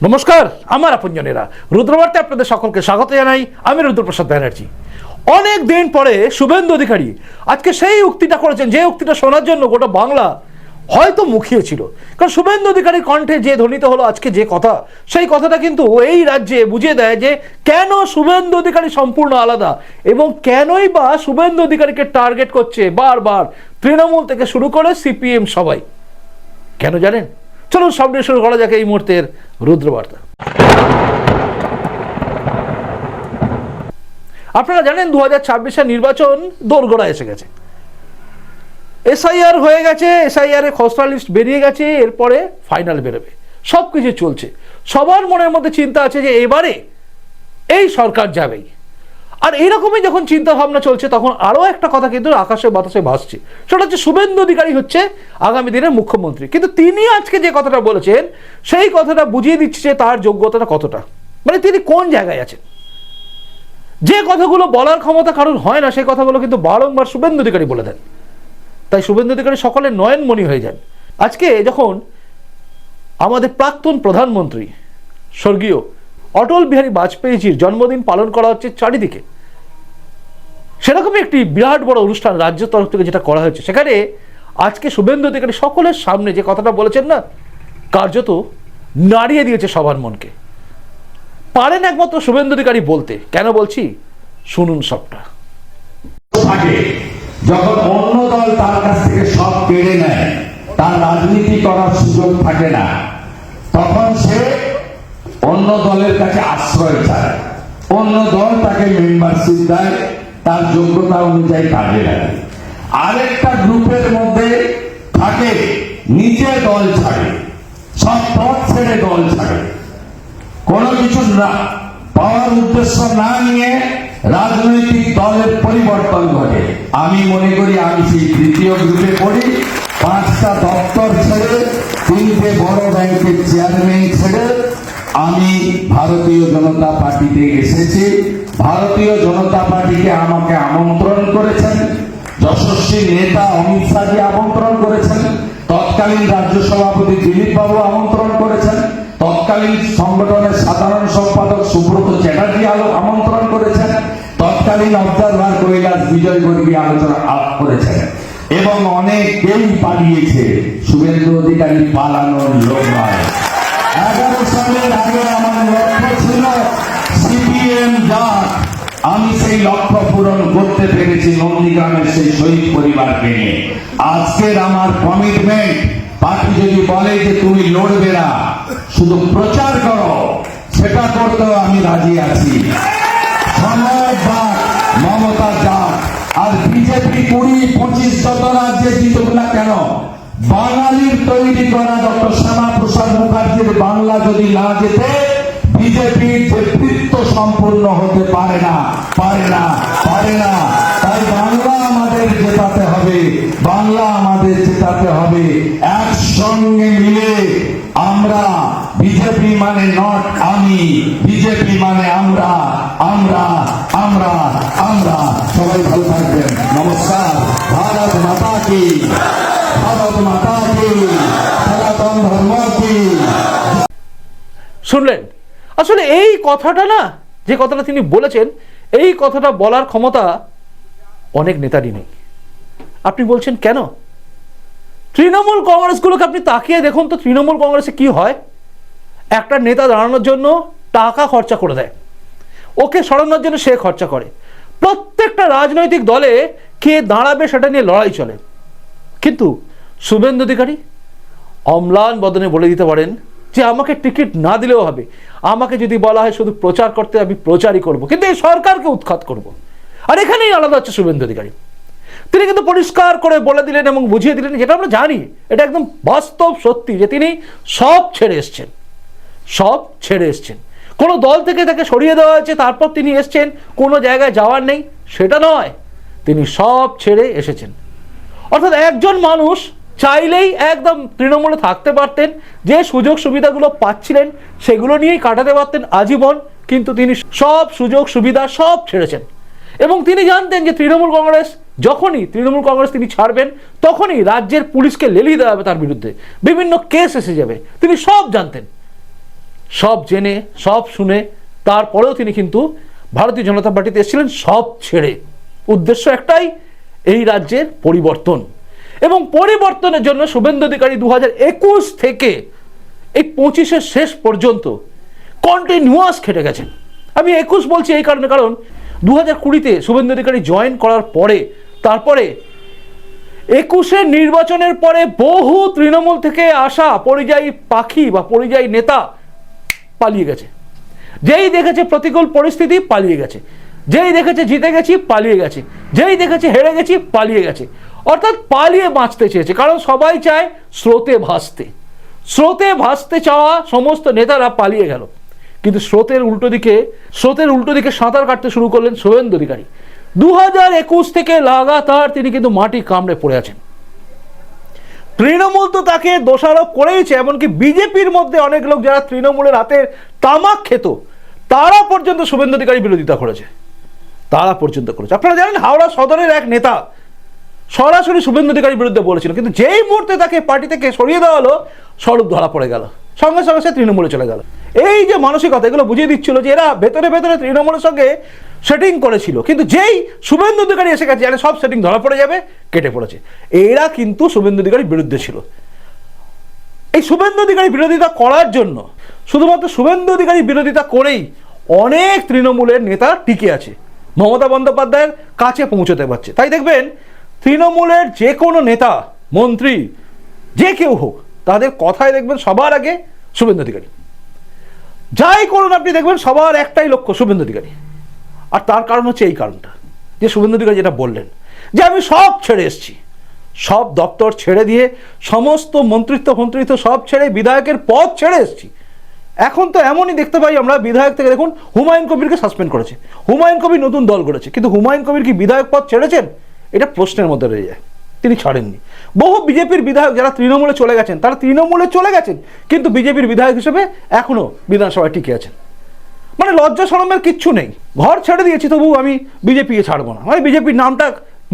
নমস্কার, আমার আপনজনেরা, রুদ্রবার্তায় আপনাদের সকলকে স্বাগত জানাই। আমি রুদ্রপ্রসাদ ব্যানার্জি। অনেক দিন পরে শুভেন্দু অধিকারী আজকে সেই উক্তিটা করেছেন, যে উক্তিটা শোনার জন্য গোটা বাংলা হয়তো মুখিয়ে ছিল। কারণ শুভেন্দু অধিকারীর কণ্ঠে যে ধ্বনিত হলো আজকে যে কথা, সেই কথাটা কিন্তু এই রাজ্যে বুঝিয়ে দেয় যে কেন শুভেন্দু অধিকারী সম্পূর্ণ আলাদা এবং কেনই বা শুভেন্দু অধিকারীকে টার্গেট করছে বারবার তৃণমূল থেকে শুরু করে সিপিএম সবাই। কেন জানেন? চলুন সামনে শুরু করা যাক এই মুহূর্তের রুদ্রবার্তা। আপনারা জানেন 2026-এর নির্বাচন দোরগোড়া এসে গেছে। এসআইআর হয়ে গেছে, এসআইআর এর খসড়া লিস্ট বেরিয়ে গেছে, এরপরে ফাইনাল বেরোবে। সব কিছু চলছে, সবার মনের মধ্যে চিন্তা আছে যে এবারে এই সরকার যাবেই। আর এইরকমই যখন চিন্তা ভাবনা চলছে, তখন আরও একটা কথা কিন্তু আকাশে বাতাসে ভাসছে, সেটা হচ্ছে শুভেন্দু অধিকারী হচ্ছে আগামী দিনের মুখ্যমন্ত্রী। কিন্তু তিনি আজকে যে কথাটা বলেছেন, সেই কথাটা বুঝিয়ে দিচ্ছে যে তার যোগ্যতাটা কতটা, মানে তিনি কোন জায়গায় আছেন। যে কথাগুলো বলার ক্ষমতা কারোর হয় না, সেই কথাগুলো কিন্তু বারংবার শুভেন্দু অধিকারী বলে দেন। তাই শুভেন্দু অধিকারী সকলের নয়নমণি হয়ে যান। আজকে যখন আমাদের প্রাক্তন প্রধানমন্ত্রী স্বর্গীয় অটল বিহারী বাজপেয়ীজির জন্মদিন পালন করা হচ্ছে চারিদিকে, সেরকমই একটি বিরাট বড় অনুষ্ঠান রাজ্যের তরফ থেকে যেটা করা হয়েছে, সেখানে আজকে শুভেন্দু অধিকারী সকলের সামনে যে কথাটা বলেছেন না, কার্যত নাড়িয়ে দিয়েছে সবার মনকে। পারেন একমাত্র শুভেন্দু অধিকারী বলতে। কেন বলছি শুনুন সবটা। যখন অন্য দল তার কাছ থেকে সব কেড়ে নেয়, তার রাজনীতি করার সুযোগ থাকে না, তখন সে অন্য দলের কাছে আশ্রয় চায়। অন্য দল তাকে মেম্বারশিপ দেয়, তার যোগ্যতা অনুযায়ী কাজে লাগে। আরেকটা গ্রুপের মধ্যে থাকে নিজে দল ছাড়ে, সব পথ ছেড়ে দল ছাড়ে, কোনো কিছু না পাওয়ার উদ্দেশ্য না নিয়ে রাজনৈতিক দলের পরিবর্তন ঘটে। আমি মনে করি আমি সেই তৃতীয় গ্রুপে পড়ি। 5টা দপ্তর ছেড়ে, 3টে বড় ব্যাংকের চেয়ারম্যান ছেড়ে আমি ভারতীয় জনতা পার্টিতে এসেছি। ভারতীয় জনতা পার্টিকে আমাকে আমন্ত্রণ করেছেন, যশস্বী নেতা অমিত শাহজি আমন্ত্রণ করেছেন, তৎকালীন রাজ্য সভাপতি দিলীপ বাবু আমন্ত্রণ করেছেন, তৎকালীন সংগঠনের সাধারণ সম্পাদক সুব্রত চ্যাটার্জি আমন্ত্রণ করেছেন, তৎকালীন অবজারভার কৈলাস বিজয় গর্গী আলোচনা করেছেন এবং অনেকেই পালিয়েছে। শুভেন্দু অধিকারী পালানোর লোক নয়। 11 সালের আগে আমার লক্ষ্য ছিল সিপিএম যাক, আমি সেই লক্ষ্য পূরণ করতে পেরেছি নন্দীগ্রামের সেই শহীদ পরিবারকে নিয়ে। আজকের আমার কমিটমেন্ট, পার্টি যদি বলে যে তুমি লড়বে না, শুধু প্রচার করো, সেটা করতেও আমি রাজি আছি। সময় যাক, মমতা যাক, আর বিজেপি 20-25 যত রাজ্যে জিতুক না কেন, বাঙালির তৈরি করা ডক্টর শ্যামাপ্রসাদ মুখার্জির বাংলা যদি না যেতে, বিজেপির নেতৃত্ব সম্পূর্ণ হতে পারে না, পারে না, পারে না। তাই বাংলা আমাদের জেতাতে হবে, বাংলা আমাদের জেতাতে হবে। একসঙ্গে মিলে আমরা, বিজেপি মানে নট আমি, বিজেপি মানে আমরা, আমরা, আমরা, আমরা। সবাই ভালো থাকবেন। নমস্কার। ভারত মাতা কি, ভারত মাতা কি, সনাতন ধর্ম কি। শুনলেন? আসলে এই কথাটা না, যে কথাটা তিনি বলেছেন, এই কথাটা বলার ক্ষমতা অনেক নেতারই নেই। আপনি বলছেন কেন? তৃণমূল কংগ্রেসগুলোকে আপনি তাকিয়ে দেখুন তো, তৃণমূল কংগ্রেসে কি হয়। একটা নেতা দাঁড়ানোর জন্য টাকা খরচা করে দেয়, ওকে সরানোর জন্য সে খরচা করে। প্রত্যেকটা রাজনৈতিক দলে কে দাঁড়াবে সেটা নিয়ে লড়াই চলে। কিন্তু শুভেন্দু অধিকারী অম্লান বদনে বলে দিতে পারেন যে আমাকে টিকিট না দিলেও হবে, আমাকে যদি বলা হয় শুধু প্রচার করতে, আমি প্রচারই করব, কিন্তু এই সরকারকে উৎখাত করব। আর এখানেই আলাদা হচ্ছে শুভেন্দু অধিকারী। তিনি কিন্তু পরিষ্কার করে বলে দিলেন এবং বুঝিয়ে দিলেন, যেটা আমরা জানি, এটা একদম বাস্তব সত্যি, যে তিনি সব ছেড়ে এসছেন, সব ছেড়ে এসছেন। কোনো দল থেকে তাকে সরিয়ে দেওয়া হয়েছে, তারপর তিনি এসছেন, কোনো জায়গায় যাওয়ার নেই সেটা নয়, তিনি সব ছেড়ে এসেছেন। অর্থাৎ একজন মানুষ চাইলেই একদম তৃণমূলে থাকতে পারতেন, যে সুযোগ সুবিধাগুলো পাচ্ছিলেন সেগুলো নিয়েই কাটাতে পারতেন আজীবন, কিন্তু তিনি সব সুযোগ সুবিধা সব ছেড়েছেন। এবং তিনি জানতেন যে তৃণমূল কংগ্রেস, যখনই তৃণমূল কংগ্রেস তিনি ছাড়বেন, তখনই রাজ্যের পুলিশকে লেলিয়ে দেওয়া হবে তার বিরুদ্ধে, বিভিন্ন কেস এসে যাবে, তিনি সব জানতেন। সব জেনে সব শুনে তারপরেও তিনি কিন্তু ভারতীয় জনতা পার্টিতে এসেছিলেন সব ছেড়ে। উদ্দেশ্য একটাই, এই রাজ্যের পরিবর্তন। এবং পরিবর্তনের জন্য শুভেন্দু অধিকারী 2021 থেকে এই 25-এর শেষ পর্যন্ত কন্টিনিউয়াস খেটে গেছেন। আমি 21 বলছি এই কারণে, কারণ 2020-তে শুভেন্দু অধিকারী জয়েন করার পরে তারপরে 21-এর নির্বাচনের পরে বহু তৃণমূল থেকে আসা পরিযায়ী পাখি বা পরিযায়ী নেতা পালিয়ে গেছে। যেই দেখেছে প্রতিকূল পরিস্থিতি পালিয়ে গেছে, যেই দেখেছে জিতে গেছি পালিয়ে গেছে, যেই দেখেছে হেরে গেছি পালিয়ে গেছে। অর্থাৎ পালিয়ে বাঁচতে চেয়েছে, কারণ সবাই চায় স্রোতে ভাসতে। স্রোতে ভাসতে চাওয়া সমস্ত নেতারা পালিয়ে গেল, কিন্তু স্রোতের উল্টো দিকে সাঁতার কাটতে শুরু করলেন শুভেন্দু অধিকারী। 2021 থেকে লাগাতার তিনি কিন্তু মাটি কামড়ে পড়ে আছেন। তৃণমূল তো তাকে দোষারোপ করেইছে, এমনকি বিজেপির মধ্যে অনেক লোক যারা তৃণমূলের হাতে তামাক খেত তারা পর্যন্ত শুভেন্দু অধিকারী বিরোধিতা করেছে, তারা পর্যন্ত করেছে। আপনারা জানেন হাওড়া সদরের এক নেতা সরাসরি শুভেন্দু অধিকারীর বিরুদ্ধে বলেছিল, কিন্তু যেই মুহূর্তে তাকে পার্টি থেকে সরিয়ে দেওয়া হলো স্বরূপ ধরা পড়ে গেল, সঙ্গে সঙ্গে সে তৃণমূলে চলে গেল। এই যে মানসিকতা, এগুলো বুঝিয়ে দিচ্ছিল যে এরা ভেতরে ভেতরে তৃণমূলের সঙ্গে সেটিং করেছিল, কিন্তু যেই শুভেন্দু অধিকারী এসে গেছে সব সেটিং ধরা পড়ে যাবে, কেটে পড়েছে। এরা কিন্তু শুভেন্দু অধিকারীর বিরুদ্ধে ছিল। এই শুভেন্দু অধিকারী বিরোধিতা করার জন্য, শুধুমাত্র শুভেন্দু অধিকারী বিরোধিতা করেই অনেক তৃণমূলের নেতা টিকে আছে, মমতা বন্দ্যোপাধ্যায়ের কাছে পৌঁছতে পারছে। তাই দেখবেন তৃণমূলের যে কোনো নেতা, মন্ত্রী, যে কেউ হোক, তাদের কথায় দেখবেন সবার আগে শুভেন্দু অধিকারী। যাই করুন আপনি দেখবেন সবার একটাই লক্ষ্য শুভেন্দু অধিকারী। আর তার কারণ হচ্ছে এই কারণটা, যে শুভেন্দু অধিকারী যেটা বললেন যে আমি সব ছেড়ে এসেছি, সব দপ্তর ছেড়ে দিয়ে সমস্ত মন্ত্রিত্ব সব ছেড়ে বিধায়কের পদ ছেড়ে এসেছি। এখন তো এমনই দেখতে পাই আমরা, বিধায়ক থেকে দেখুন হুমায়ুন কবিরকে সাসপেন্ড করেছে, হুমায়ুন কবির নতুন দল করেছে, কিন্তু হুমায়ুন কবির কি বিধায়ক পদ ছেড়েছেন? এটা প্রশ্নের মধ্যে রয়ে যায়। তিনি ছাড়েননি। বহু বিজেপির বিধায়ক যারা তৃণমূলে চলে গেছেন তারা তৃণমূলে চলে গেছেন, কিন্তু বিজেপির বিধায়ক হিসেবে এখনো বিধানসভায় টিকে আছেন। মানে লজ্জা শরমের কিচ্ছু নেই। ঘর ছেড়ে দিয়েছি তবু আমি বিজেপিকে ছাড়বো না, মানে বিজেপির নামটা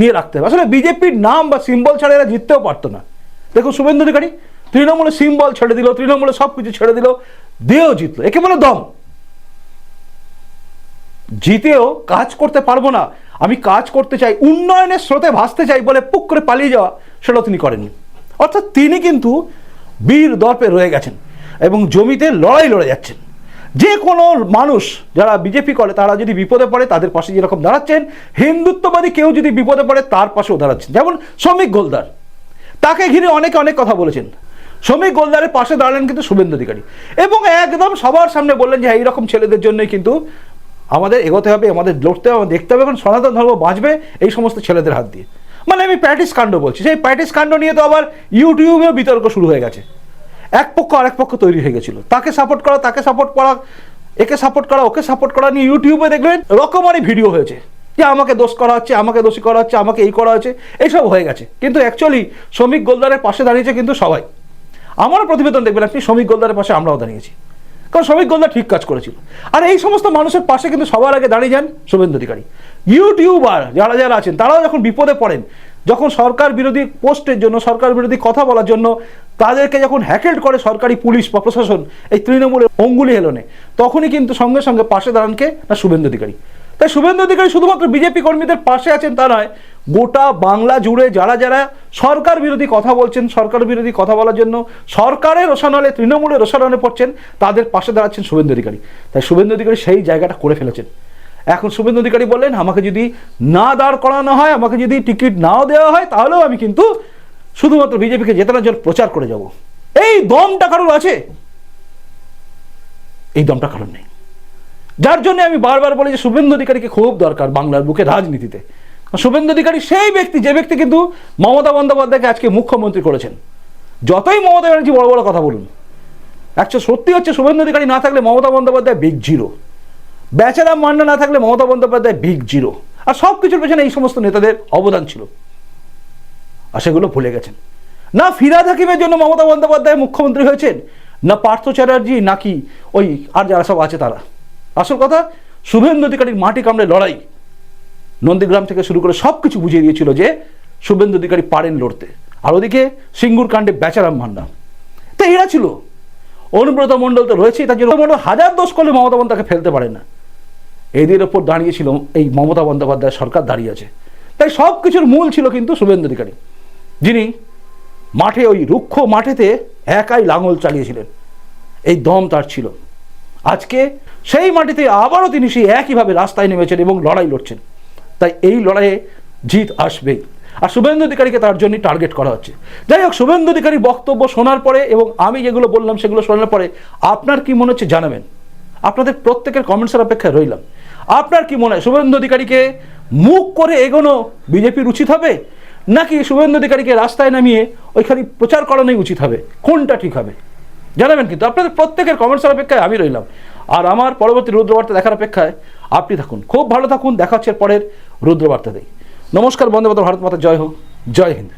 নিয়ে রাখতে হবে। আসলে বিজেপির নাম বা সিম্বল ছাড়া এরা জিততেও পারতো না। দেখুন শুভেন্দু অধিকারী তৃণমূলের সিম্বল ছেড়ে দিল, তৃণমূলের সব কিছু ছেড়ে দিল, দিয়েও জিতলো। একে বলে দম। জিতেও কাজ করতে পারবো না, আমি কাজ করতে চাই, উন্নয়নের স্রোতে ভাসতে চাই বলে পুক করে পালিয়ে যাওয়া, সেটাও তিনি করেননি। অর্থাৎ তিনি কিন্তু বীর দর্পে রয়ে গেছেন এবং জমিতে লড়াই লড়ে যাচ্ছেন। যে কোনো মানুষ যারা বিজেপি করে তারা যদি বিপদে পড়ে তাদের পাশে যেরকম দাঁড়াচ্ছেন, হিন্দুত্ববাদী কেউ যদি বিপদে পড়ে তার পাশেও দাঁড়াচ্ছেন। যেমন শ্রমিক গোলদার, তাকে ঘিরে অনেকে অনেক কথা বলেছেন, শ্রমিক গোলদারের পাশে দাঁড়ালেন কিন্তু শুভেন্দু অধিকারী, এবং একদম সবার সামনে বললেন যে এইরকম ছেলেদের জন্যই কিন্তু আমাদের এগোতে হবে, আমাদের লড়তে হবে, দেখতে হবে, কারণ সনাতন ধর্ম বাঁচবে এই সমস্ত ছেলেদের হাত দিয়ে। মানে আমি প্যাটিস কাণ্ড বলছি, সেই প্যাটিস কাণ্ড নিয়ে তো আবার ইউটিউবেও বিতর্ক শুরু হয়ে গেছে। এক পক্ষ আরেক পক্ষ তৈরি হয়ে গেছিল, তাকে সাপোর্ট করা, তাকে সাপোর্ট করা, একে সাপোর্ট করা, ওকে সাপোর্ট করা নিয়ে ইউটিউবে দেখবেন রকমারি ভিডিও হয়েছে, যে আমাকে দোষ করা হচ্ছে, আমাকে দোষী করা হচ্ছে, আমাকে এই করা হচ্ছে, এইসব হয়ে গেছে। কিন্তু অ্যাকচুয়ালি শ্রমিক গোলদারের পাশে দাঁড়িয়েছে কিন্তু সবাই। আমার প্রতিবেদন দেখবেন আপনি, শ্রমিক গোলদারের পাশে আমরাও দাঁড়িয়েছি, কারণ শ্রমিক গোলদার ঠিক কাজ করেছিল। আর এই সমস্ত মানুষের পাশে কিন্তু সবার আগে দাঁড়িয়ে যান শুভেন্দু অধিকারী। ইউটিউবার যারা যারা আছেন তারাও যখন বিপদে পড়েন, যখন সরকার বিরোধী পোস্টের জন্য, সরকার বিরোধী কথা বলার জন্য তাদেরকে যখন হ্যাকেল করে সরকারি পুলিশ বা প্রশাসন, এই তৃণমূলের অঙ্গুলি হেলনে, তখনই কিন্তু সঙ্গে সঙ্গে পাশে দাঁড়ান কে না শুভেন্দু অধিকারী। তাই শুভেন্দু অধিকারী শুধুমাত্র বিজেপি কর্মীদের পাশে আছেন তা নয়, গোটা বাংলা জুড়ে যারা যারা সরকার বিরোধী কথা বলছেন, সরকার বিরোধী কথা বলার জন্য সরকারের রোষানলে, তৃণমূলের রোষানলে পড়ছেন, তাদের পাশে দাঁড়াচ্ছেন শুভেন্দু অধিকারী। তাই শুভেন্দু অধিকারী সেই জায়গাটা করে ফেলেছেন। এখন শুভেন্দু অধিকারী বললেন আমাকে যদি না দাঁড় করানো হয়, আমাকে যদি টিকিট নাও দেওয়া হয়, তাহলেও আমি কিন্তু শুধুমাত্র বিজেপিকে জেতানোর জন্য প্রচার করে যাব। এই দমটা কারোর আছে? এই দমটা কারোর নেই। যার জন্য আমি বারবার বলি যে শুভেন্দু অধিকারীকে খুব দরকার বাংলার বুকে রাজনীতিতে। শুভেন্দু অধিকারী সেই ব্যক্তি, যে ব্যক্তি কিন্তু মমতা বন্দ্যোপাধ্যায়কে আজকে মুখ্যমন্ত্রী করেছেন। যতই মমতা ব্যানার্জি বড় বড় কথা বলুন, অ্যাকচুয়ালি সত্যি হচ্ছে শুভেন্দু অধিকারী না থাকলে মমতা বন্দ্যোপাধ্যায় বিগ জিরো, বেচারাম মান্না না থাকলে মমতা বন্দ্যোপাধ্যায় বিগ জিরো। আর সব কিছুর পেছনে এই সমস্ত নেতাদের অবদান ছিল, আর সেগুলো ভুলে গেছেন। না ফিরহাদ হাকিমের জন্য মমতা বন্দ্যোপাধ্যায় মুখ্যমন্ত্রী হয়েছেন, না পার্থ চ্যাটার্জি, নাকি ওই আর যারা সব আছে তারা। আসল কথা শুভেন্দু অধিকারীর মাটি কামড়ে লড়াই, নন্দীগ্রাম থেকে শুরু করে সব কিছু বুঝিয়ে দিয়েছিল যে শুভেন্দু অধিকারী পারেন লড়তে। আর ওদিকে সিঙ্গুর কাণ্ডে বেচারাম মান্না। তো এরা ছিল অনুব্রত মণ্ডল তো রয়েছেই, তার জন্য মণ্ডল হাজার দোষ করলে মমতা বন্দ্যোপাধ্যায়কে ফেলতে পারে না। এদের ওপর দাঁড়িয়েছিল এই মমতা বন্দ্যোপাধ্যায় সরকার দাঁড়িয়ে আছে। তাই সব কিছুর মূল ছিল কিন্তু শুভেন্দু অধিকারী, যিনি মাঠে ওই রুক্ষ মাঠেতে একাই লাঙল চালিয়েছিলেন, এই দম তার ছিল। আজকে সেই মাটিতে আবারও তিনি সেই একইভাবে রাস্তায় নেমেছেন এবং লড়াই লড়ছেন। তাই এই লড়াইয়ে জিত আসবেই, আর শুভেন্দু অধিকারীকে তার জন্যই টার্গেট করা হচ্ছে। যাই হোক, শুভেন্দু অধিকারীর বক্তব্য শোনার পরে এবং আমি যেগুলো বললাম সেগুলো শোনার পরে আপনার কি মনে হচ্ছে জানাবেন। আপনাদের প্রত্যেকের কমেন্টসের অপেক্ষায় রইলাম। আপনার কি মনে হয় শুভেন্দু অধিকারীকে মুখ করে এগোনো বিজেপির উচিত হবে, নাকি শুভেন্দু অধিকারীকে রাস্তায় নামিয়ে ওইখানে প্রচার করানোই উচিত হবে? কোনটা ঠিক হবে জানাবেন কিন্তু। আপনাদের প্রত্যেকের কমেন্টসের অপেক্ষায় আমি রইলাম, আর আমার পরবর্তী রুদ্রবার্তা দেখার অপেক্ষায় আপনি থাকুন। খুব ভালো থাকুন, দেখা হচ্ছে পরের রুদ্রবার্তাতেই। নমস্কার, বন্দে মাতরম, ভারত মাতা জয় হোক, জয় হিন্দ।